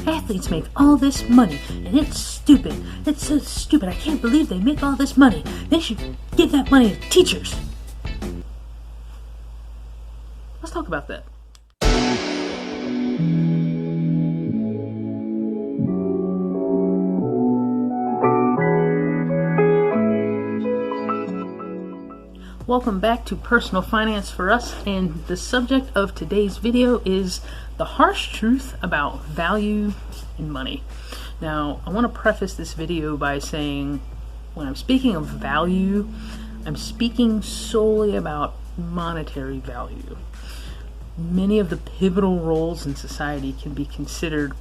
Athletes make all this money, and it's stupid. It's so stupid. I can't believe they make all this money. They should give that money to teachers. Let's talk about that. Welcome back to Personal Finance for Us, and the subject of today's video is the harsh truth about value and money. Now, I want to preface this video by saying when I'm speaking of value, I'm speaking solely about monetary value. Many of the pivotal roles in society can be considered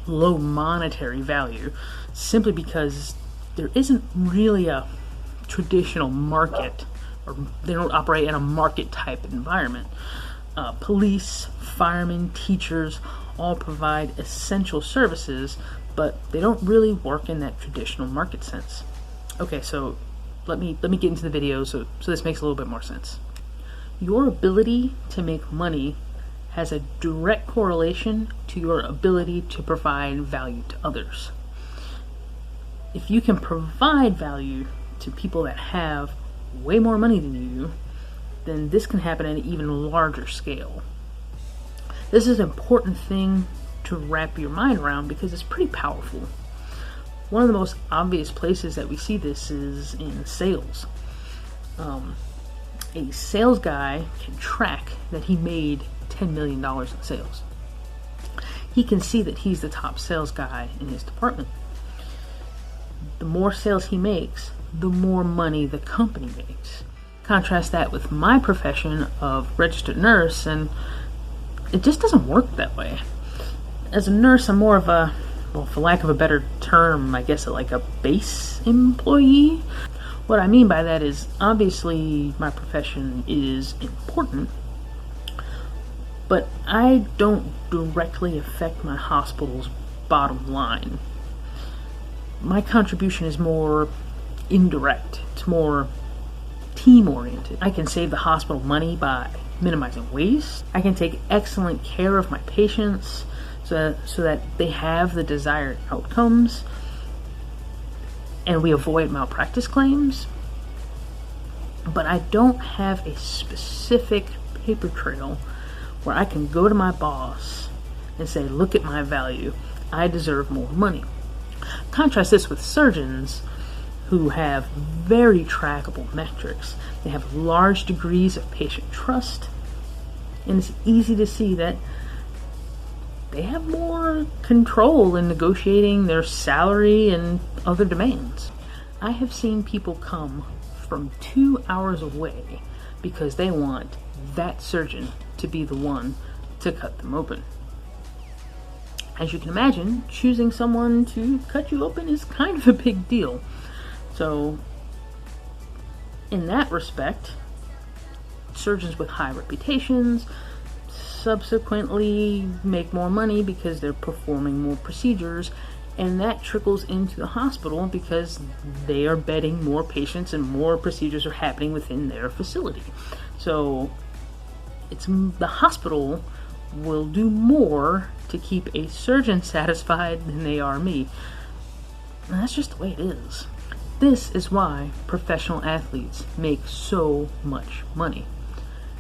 low monetary value simply because there isn't really a traditional market, or they don't operate in a market type environment. Police, firemen, teachers all provide essential services, but they don't really work in that traditional market sense. Okay, so let me get into the video so this makes a little bit more sense. Your ability to make money has a direct correlation to your ability to provide value to others. If you can provide value to people that have way more money than you, then this can happen at an even larger scale. This is an important thing to wrap your mind around because it's pretty powerful. One of the most obvious places that we see this is in sales. A sales guy can track that he made $10 million in sales. He can see that he's the top sales guy in his department. The more sales he makes, the more money the company makes. Contrast that with my profession of registered nurse, and it just doesn't work that way. As a nurse, I'm more of a, well, for lack of a better term, I guess like a base employee. What I mean by that is, obviously my profession is important, but I don't directly affect my hospital's bottom line. My contribution is more indirect. It's more team-oriented. I can save the hospital money by minimizing waste. I can take excellent care of my patients so that they have the desired outcomes and we avoid malpractice claims. But I don't have a specific paper trail where I can go to my boss and say, look at my value. I deserve more money. Contrast this with surgeons who have very trackable metrics. They have large degrees of patient trust, and it's easy to see that they have more control in negotiating their salary and other demands. I have seen people come from 2 hours away because they want that surgeon to be the one to cut them open. As you can imagine, choosing someone to cut you open is kind of a big deal. So, in that respect, surgeons with high reputations subsequently make more money because they're performing more procedures, and that trickles into the hospital because they are bedding more patients and more procedures are happening within their facility. So, the hospital will do more to keep a surgeon satisfied than they are me. And that's just the way it is. This is why professional athletes make so much money.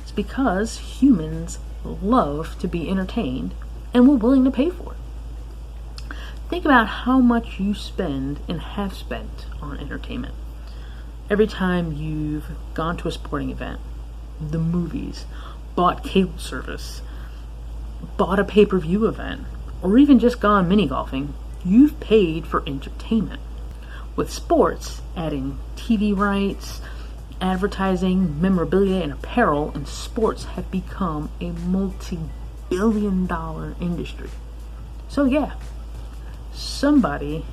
It's because humans love to be entertained and we're willing to pay for it. Think about how much you spend and have spent on entertainment. Every time you've gone to a sporting event, the movies, bought cable service, bought a pay-per-view event, or even just gone mini golfing, you've paid for entertainment. With sports, adding TV rights, advertising, memorabilia, and apparel in sports have become a multi-billion-dollar industry. So yeah, somebody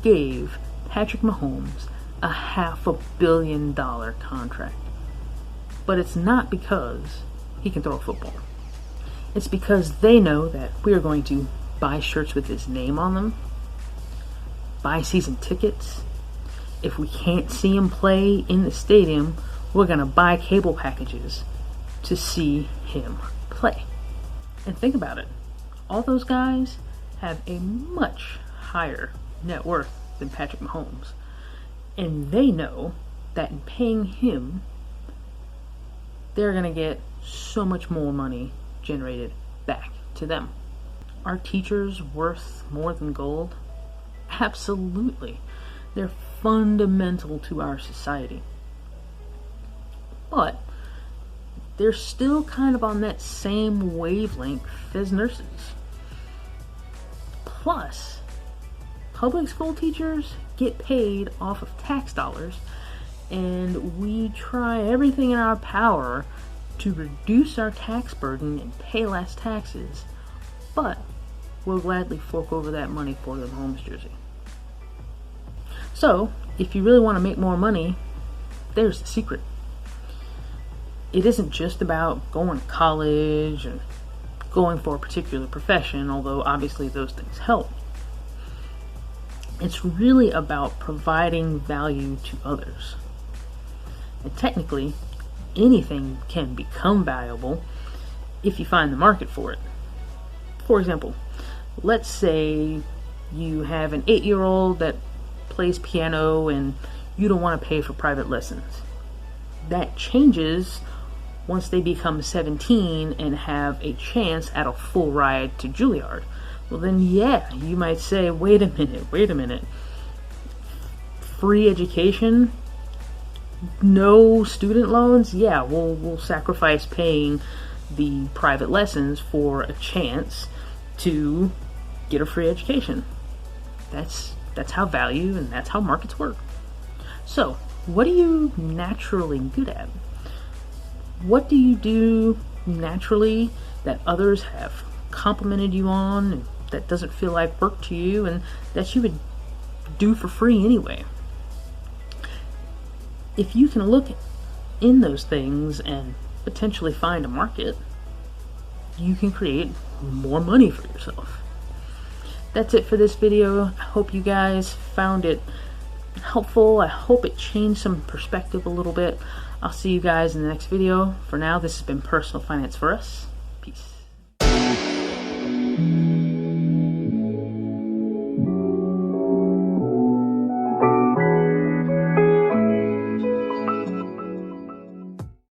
gave Patrick Mahomes a $500 million contract. But it's not because he can throw a football. It's because they know that we are going to buy shirts with his name on them, buy season tickets. If we can't see him play in the stadium, we're going to buy cable packages to see him play. And think about it. All those guys have a much higher net worth than Patrick Mahomes. And they know that in paying him, they're going to get so much more money generated back to them. Are teachers worth more than gold? Absolutely. They're fundamental to our society. But they're still kind of on that same wavelength as nurses. Plus, public school teachers get paid off of tax dollars, and we try everything in our power to reduce our tax burden and pay less taxes, but we'll gladly fork over that money for the Mahomes jersey. So, if you really want to make more money, there's the secret. It isn't just about going to college and going for a particular profession, although obviously those things help. It's really about providing value to others. And technically, anything can become valuable if you find the market for it. For example, let's say you have an 8-year-old that plays piano and you don't want to pay for private lessons. That changes once they become 17 and have a chance at a full ride to Juilliard. Well then, yeah, you might say, wait a minute. Free education? No student loans? Yeah, we'll sacrifice paying the private lessons for a chance to get a free education. That's how value and that's how markets work. So, what are you naturally good at? What do you do naturally that others have complimented you on, and that doesn't feel like work to you, and that you would do for free anyway? If you can look in those things and potentially find a market, you can create more money for yourself. That's it for this video. I hope you guys found it helpful. I hope it changed some perspective a little bit. I'll see you guys in the next video. For now, this has been Personal Finance for Us. Peace.